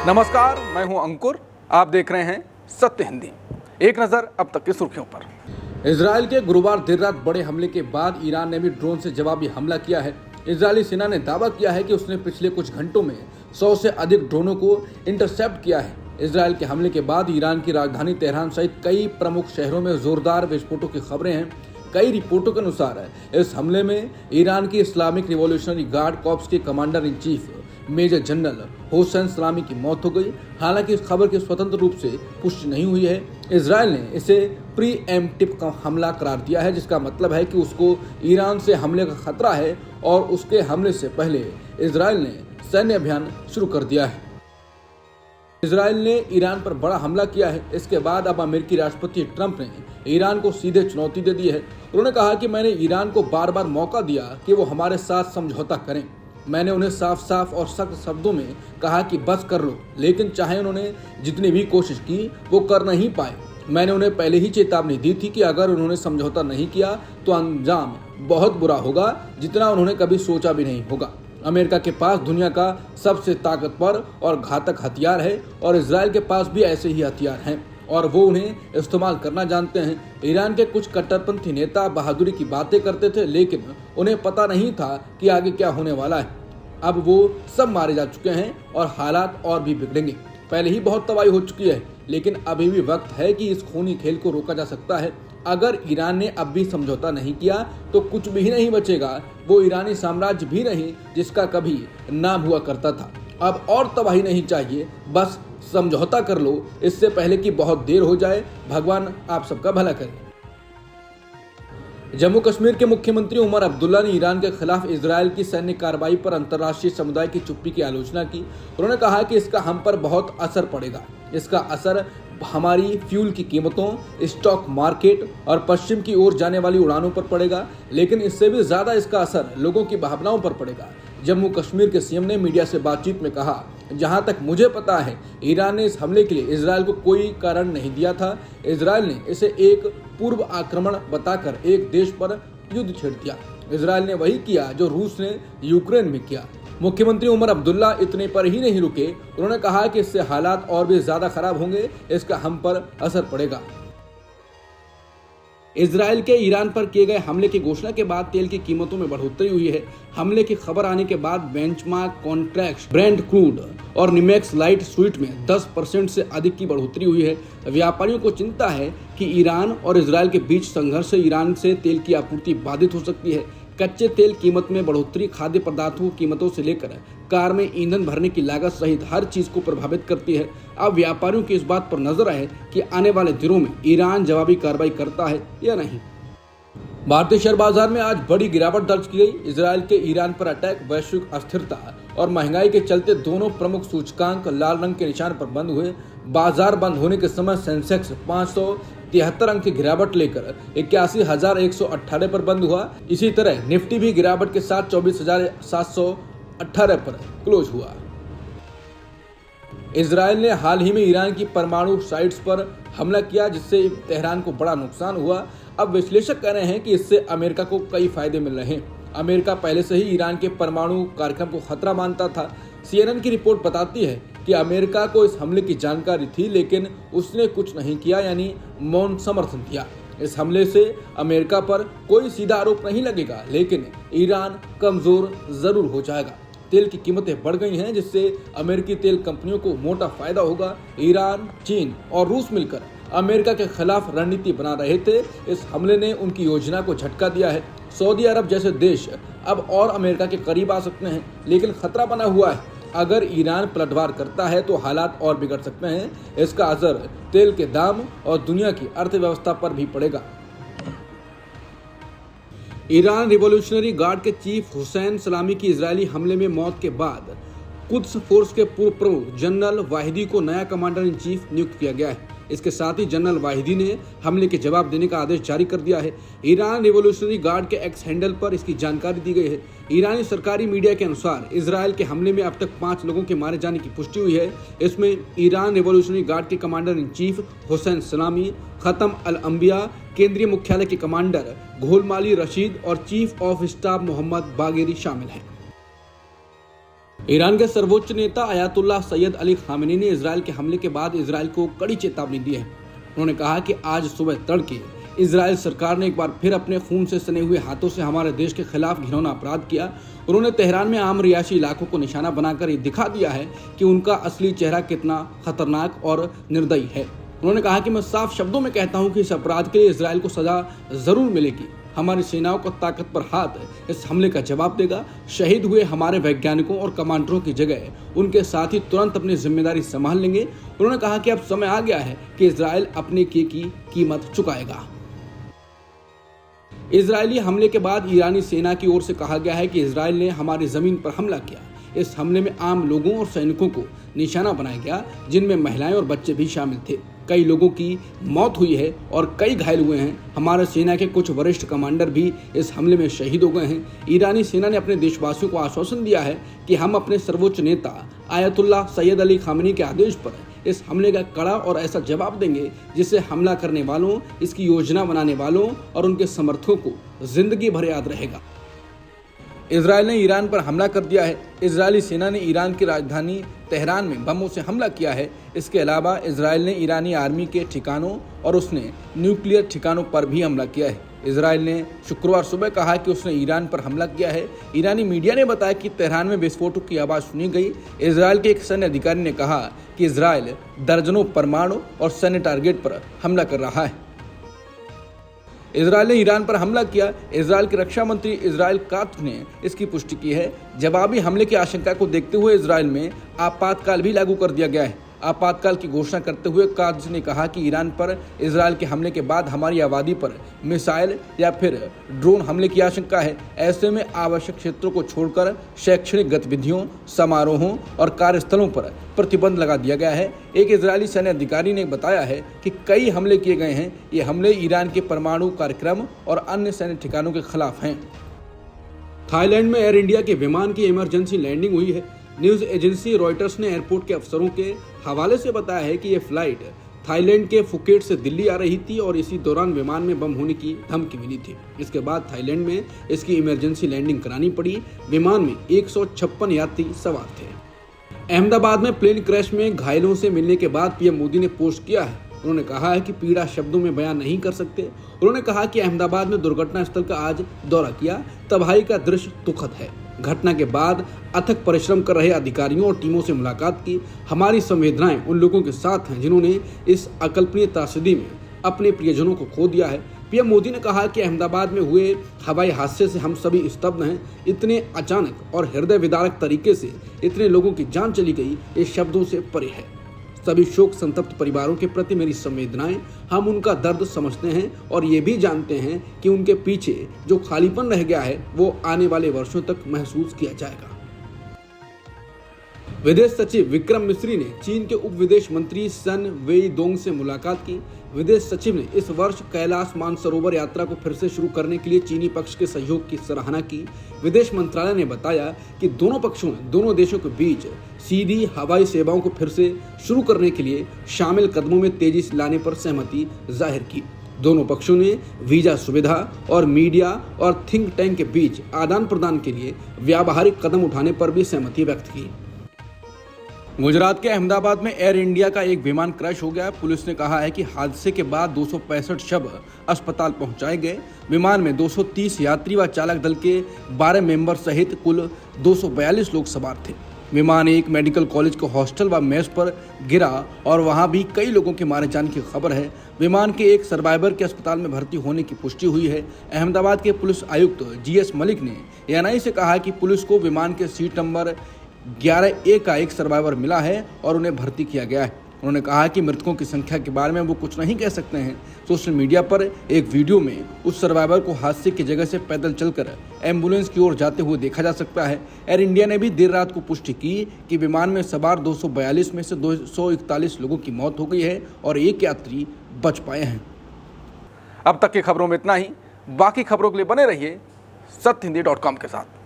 नमस्कार, मैं हूं अंकुर। आप देख रहे हैं सत्य हिंदी। एक नज़र अब तक की सुर्खियों पर। इजरायल के गुरुवार देर रात बड़े हमले के बाद ईरान ने भी ड्रोन से जवाबी हमला किया है। इजरायली सेना ने दावा किया है कि उसने पिछले कुछ घंटों में 100 से अधिक ड्रोनों को इंटरसेप्ट किया है। इजरायल के हमले के बाद ईरान की राजधानी तेहरान सहित कई प्रमुख शहरों में जोरदार विस्फोटों की खबरें हैं। कई रिपोर्टों के अनुसार इस हमले में ईरान की इस्लामिक रिवॉल्यूशनरी गार्ड कॉर्प्स के commander in chief major general Hossein Salami की मौत हो गई। हालांकि इस खबर की स्वतंत्र रूप से पुष्टि नहीं हुई है। इजरायल ने इसे प्रीएम्प्टिव का हमला करार दिया है, जिसका मतलब है कि उसको ईरान से हमले का खतरा है और उसके हमले से पहले इजरायल ने सैन्य अभियान शुरू कर दिया है। इजरायल ने ईरान पर बड़ा हमला किया है। इसके बाद अब अमेरिकी राष्ट्रपति ट्रंप ने ईरान को सीधे चुनौती दे दी है। उन्होंने कहा कि मैंने ईरान को बार बार मौका दिया कि वो हमारे साथ समझौता करें। मैंने उन्हें साफ साफ और सख्त शब्दों में कहा कि बस कर लो, लेकिन चाहे उन्होंने जितनी भी कोशिश की वो कर नहीं पाए। मैंने उन्हें पहले ही चेतावनी दी थी कि अगर उन्होंने समझौता नहीं किया तो अंजाम बहुत बुरा होगा, जितना उन्होंने कभी सोचा भी नहीं होगा। अमेरिका के पास दुनिया का सबसे ताकतवर और घातक हथियार है और इजरायल के पास भी ऐसे ही हथियार हैं और वो उन्हें इस्तेमाल करना जानते हैं। ईरान के कुछ कट्टरपंथी नेता बहादुरी की बातें करते थे, लेकिन उन्हें पता नहीं था कि आगे क्या होने वाला है। अब वो सब मारे जा चुके हैं और हालात और भी बिगड़ेंगे। पहले ही बहुत तबाही हो चुकी है, लेकिन अभी भी वक्त है कि इस खूनी खेल को रोका जा सकता है। अगर ईरान ने अब भी समझौता नहीं किया तो कुछ भी नहीं बचेगा। वो ईरानी साम्राज्य भी नहीं जिसका कभी नाम हुआ करता था। अब और तबाही नहीं चाहिए, बस समझौता कर लो, इससे पहले कि बहुत देर हो जाए। भगवान आप सबका भला करे। जम्मू कश्मीर के मुख्यमंत्री उमर अब्दुल्ला ने ईरान के खिलाफ इजरायल की सैन्य कार्रवाई पर अंतर्राष्ट्रीय समुदाय की चुप्पी की आलोचना की। उन्होंने कहा कि इसका हम पर बहुत असर पड़ेगा। इसका असर हमारी फ्यूल की कीमतों, स्टॉक मार्केट और पश्चिम की ओर जाने वाली उड़ानों पर पड़ेगा, लेकिन इससे भी ज्यादा इसका असर लोगों की भावनाओं पर पड़ेगा। जम्मू कश्मीर के सीएम ने मीडिया से बातचीत में कहा, जहां तक मुझे पता है ईरान ने इस हमले के लिए इजरायल को कोई कारण नहीं दिया था। इजरायल ने इसे एक पूर्व आक्रमण बताकर एक देश पर युद्ध छेड़ दिया। इजरायल ने वही किया जो रूस ने यूक्रेन में किया। मुख्यमंत्री उमर अब्दुल्ला इतने पर ही नहीं रुके। उन्होंने कहा कि इससे हालात और भी ज्यादा खराब होंगे, इसका हम पर असर पड़ेगा। इजरायल के ईरान पर किए गए हमले की घोषणा के बाद तेल की कीमतों में बढ़ोतरी हुई है। हमले की खबर आने के बाद बेंचमार्क कॉन्ट्रैक्ट, ब्रेंट क्रूड और निमेक्स लाइट स्वीट में 10% से अधिक की बढ़ोतरी हुई है। व्यापारियों को चिंता है कि ईरान और इजरायल के बीच संघर्ष से ईरान से तेल की आपूर्ति बाधित हो सकती है। कच्चे तेल कीमत में बढ़ोतरी खाद्य पदार्थों की कीमतों से लेकर कार में ईंधन भरने की लागत सहित हर चीज को प्रभावित करती है। अब व्यापारियों की इस बात पर नजर है कि आने वाले दिनों में ईरान जवाबी कार्रवाई करता है या नहीं। भारतीय शेयर बाजार में आज बड़ी गिरावट दर्ज की गई। इजरायल के ईरान पर अटैक, वैश्विक अस्थिरता और महंगाई के चलते दोनों प्रमुख सूचकांक लाल रंग के निशान पर बंद हुए। बाजार बंद होने के समय सेंसेक्स 573 अंक की गिरावट लेकर 81,118 पर बंद हुआ। इसी तरह निफ्टी भी गिरावट के साथ 24,718 पर क्लोज हुआ। इजरायल ने हाल ही में ईरान की परमाणु साइट्स पर हमला किया, जिससे तेहरान को बड़ा नुकसान हुआ। अब विश्लेषक कह रहे हैं कि इससे अमेरिका को कई फायदे मिल रहे हैं। अमेरिका पहले से ही ईरान के परमाणु कार्यक्रम को खतरा मानता था। CNN की रिपोर्ट बताती है कि अमेरिका को इस हमले की जानकारी थी, लेकिन उसने कुछ नहीं किया, यानी मौन समर्थन दिया। इस हमले से अमेरिका पर कोई सीधा आरोप नहीं लगेगा, लेकिन ईरान कमजोर जरूर हो जाएगा। तेल की कीमतें बढ़ गई हैं, जिससे अमेरिकी तेल कंपनियों को मोटा फायदा होगा। ईरान, चीन और रूस मिलकर अमेरिका के खिलाफ रणनीति बना रहे थे। इस हमले ने उनकी योजना को झटका दिया है। सऊदी अरब जैसे देश अब और अमेरिका के करीब आ सकते हैं, लेकिन खतरा बना हुआ है। अगर ईरान पलटवार करता है तो हालात और बिगड़ सकते हैं। इसका असर तेल के दाम और दुनिया की अर्थव्यवस्था पर भी पड़ेगा। ईरान रिवॉल्यूशनरी गार्ड के चीफ हुसैन सलामी की इजरायली हमले में मौत के बाद कुद्स फोर्स के पूर्व प्रमुख जनरल वाहिदी को नया कमांडर इन चीफ नियुक्त किया गया है। इसके साथ ही जनरल वाहिदी ने हमले के जवाब देने का आदेश जारी कर दिया है। ईरान रिवॉल्यूशनरी गार्ड के एक्स हैंडल पर इसकी जानकारी दी गई है। ईरानी सरकारी मीडिया के अनुसार इजरायल के हमले में अब तक 5 लोगों के मारे जाने की पुष्टि हुई है। इसमें ईरान रिवॉल्यूशनरी गार्ड के कमांडर इन चीफ हुसैन सलामी, खतम अल अंबिया केंद्रीय मुख्यालय के कमांडर घोलमाली रशीद और chief of staff Mohammad Bagheri शामिल हैं। ईरान के सर्वोच्च नेता अयातुल्लाह सैयद अली खामेनी ने इजरायल के हमले के बाद इजरायल को कड़ी चेतावनी दी है। उन्होंने कहा कि आज सुबह तड़के इजरायल सरकार ने एक बार फिर अपने खून से सने हुए हाथों से हमारे देश के खिलाफ घिनौना अपराध किया। उन्होंने तेहरान में आम रिहायशी इलाकों को निशाना बनाकर ये दिखा दिया है कि उनका असली चेहरा कितना खतरनाक और निर्दयी है। उन्होंने कहा कि मैं साफ शब्दों में कहता हूं कि इस अपराध के लिए इजरायल को सजा जरूर मिलेगी। हमारी सेनाओं का ताकत पर हाथ इस हमले का जवाब देगा। शहीद हुए हमारे वैज्ञानिकों और कमांडरों की जगह उनके साथी तुरंत अपनी जिम्मेदारी संभाल लेंगे। उन्होंने कहा कि अब समय आ गया है कि इजरायल अपने की कीमत चुकाएगा। इजरायली हमले के बाद ईरानी सेना की ओर से कहा गया है कि इजरायल ने हमारी जमीन पर हमला किया। इस हमले में आम लोगों और सैनिकों को निशाना बनाया गया, जिनमें महिलाएं और बच्चे भी शामिल थे। कई लोगों की मौत हुई है और कई घायल हुए हैं। हमारे सेना के कुछ वरिष्ठ कमांडर भी इस हमले में शहीद हो गए हैं। ईरानी सेना ने अपने देशवासियों को आश्वासन दिया है कि हम अपने सर्वोच्च नेता आयतुल्लाह सैयद अली खामेनी के आदेश पर इस हमले का कड़ा और ऐसा जवाब देंगे जिससे हमला करने वालों, इसकी योजना बनाने वालों और उनके समर्थकों को जिंदगी भर याद रहेगा। इजरायल ने ईरान पर हमला कर दिया है। इजरायली सेना ने ईरान की राजधानी तेहरान में बमों से हमला किया है। इसके अलावा इजरायल ने ईरानी आर्मी के ठिकानों और उसने न्यूक्लियर ठिकानों पर भी हमला किया है। इजरायल ने शुक्रवार सुबह कहा कि उसने ईरान पर हमला किया है। ईरानी मीडिया ने बताया कि तेहरान में विस्फोटों की आवाज़ सुनी गई। इजरायल के एक सैन्य अधिकारी ने कहा कि इजरायल दर्जनों परमाणु और सैन्य टारगेट पर हमला कर रहा है। इजरायल ने ईरान पर हमला किया। इजरायल के रक्षा मंत्री इजराइल कात्ज ने इसकी पुष्टि की है। जवाबी हमले की आशंका को देखते हुए इजरायल में आपातकाल भी लागू कर दिया गया है। आपातकाल की घोषणा करते हुए कात्ज ने कहा कि ईरान पर इजरायल के हमले के बाद हमारी आबादी पर मिसाइल या फिर ड्रोन हमले की आशंका है। ऐसे में आवश्यक क्षेत्रों को छोड़कर शैक्षणिक गतिविधियों, समारोहों और कार्यस्थलों पर प्रतिबंध लगा दिया गया है। एक इजरायली सैन्य अधिकारी ने बताया है कि कई हमले किए गए हैं। ये हमले ईरान के परमाणु कार्यक्रम और अन्य सैन्य ठिकानों के खिलाफ हैं। थाईलैंड में एयर इंडिया के विमान की इमरजेंसी लैंडिंग हुई है। न्यूज एजेंसी रॉयटर्स ने एयरपोर्ट के अफसरों के हवाले से बताया है कि यह फ्लाइट थाईलैंड के फुकेट से दिल्ली आ रही थी और इसी दौरान विमान में बम होने की धमकी मिली थी। इसके बाद थाईलैंड में इसकी इमरजेंसी लैंडिंग करानी पड़ी। विमान में 156 यात्री सवार थे। अहमदाबाद में प्लेन क्रैश में घायलों से मिलने के बाद पीएम मोदी ने पोस्ट किया है। उन्होंने कहा है कि पीड़ा शब्दों में बयान नहीं कर सकते। उन्होंने कहा कि अहमदाबाद में दुर्घटना स्थल का आज दौरा किया। तबाही का दृश्य दुखद है। घटना के बाद अथक परिश्रम कर रहे अधिकारियों और टीमों से मुलाकात की। हमारी संवेदनाएं उन लोगों के साथ हैं जिन्होंने इस अकल्पनीय त्रासदी में अपने प्रियजनों को खो दिया है। पीएम मोदी ने कहा कि अहमदाबाद में हुए हवाई हादसे से हम सभी स्तब्ध हैं। इतने अचानक और हृदय विदारक तरीके से इतने लोगों की जान चली गई, ये शब्दों से परे है। सभी शोक संतप्त परिवारों के प्रति मेरी संवेदनाएं। हम उनका दर्द समझते हैं और ये भी जानते हैं कि उनके पीछे जो खालीपन रह गया है वो आने वाले वर्षों तक महसूस किया जाएगा। विदेश सचिव विक्रम मिस्री ने चीन के उप विदेश मंत्री सन वेईदोंग से मुलाकात की। विदेश सचिव ने इस वर्ष कैलाश मानसरोवर यात्रा को फिर से शुरू करने के लिए चीनी पक्ष के सहयोग की सराहना की। विदेश मंत्रालय ने बताया कि दोनों पक्षों ने दोनों देशों के बीच सीधी हवाई सेवाओं को फिर से शुरू करने के लिए शामिल कदमों में तेजी से लाने पर सहमति जाहिर की। दोनों पक्षों ने वीजा सुविधा और मीडिया और थिंक टैंक के बीच आदान प्रदान के लिए व्यावहारिक कदम उठाने पर भी सहमति व्यक्त की। गुजरात के अहमदाबाद में एयर इंडिया का एक विमान क्रैश हो गया। पुलिस ने कहा है कि हादसे के बाद 265 शव अस्पताल पहुंचाए गए। विमान में 230 यात्री व चालक दल के 12 मेंबर सहित कुल 242 लोग सवार थे। विमान एक मेडिकल कॉलेज के हॉस्टल व मेस पर गिरा और वहां भी कई लोगों के मारे जाने की खबर है। विमान के एक सर्वाइवर के अस्पताल में भर्ती होने की पुष्टि हुई है। अहमदाबाद के पुलिस आयुक्त GS मलिक ने ANI से कहा कि पुलिस को विमान के सीट नंबर 11A का एक सर्वाइवर मिला है और उन्हें भर्ती किया गया है। उन्होंने कहा कि मृतकों की संख्या के बारे में वो कुछ नहीं कह सकते हैं। सोशल मीडिया पर एक वीडियो में उस सर्वाइवर को हादसे की जगह से पैदल चलकर एम्बुलेंस की ओर जाते हुए देखा जा सकता है। एयर इंडिया ने भी देर रात को पुष्टि की कि विमान में सवार 242 में से 241 लोगों की मौत हो गई है और एक यात्री बच पाए हैं। अब तक की खबरों में इतना ही। बाकी खबरों के लिए बने रहिए सत्यहिंदी.com के साथ।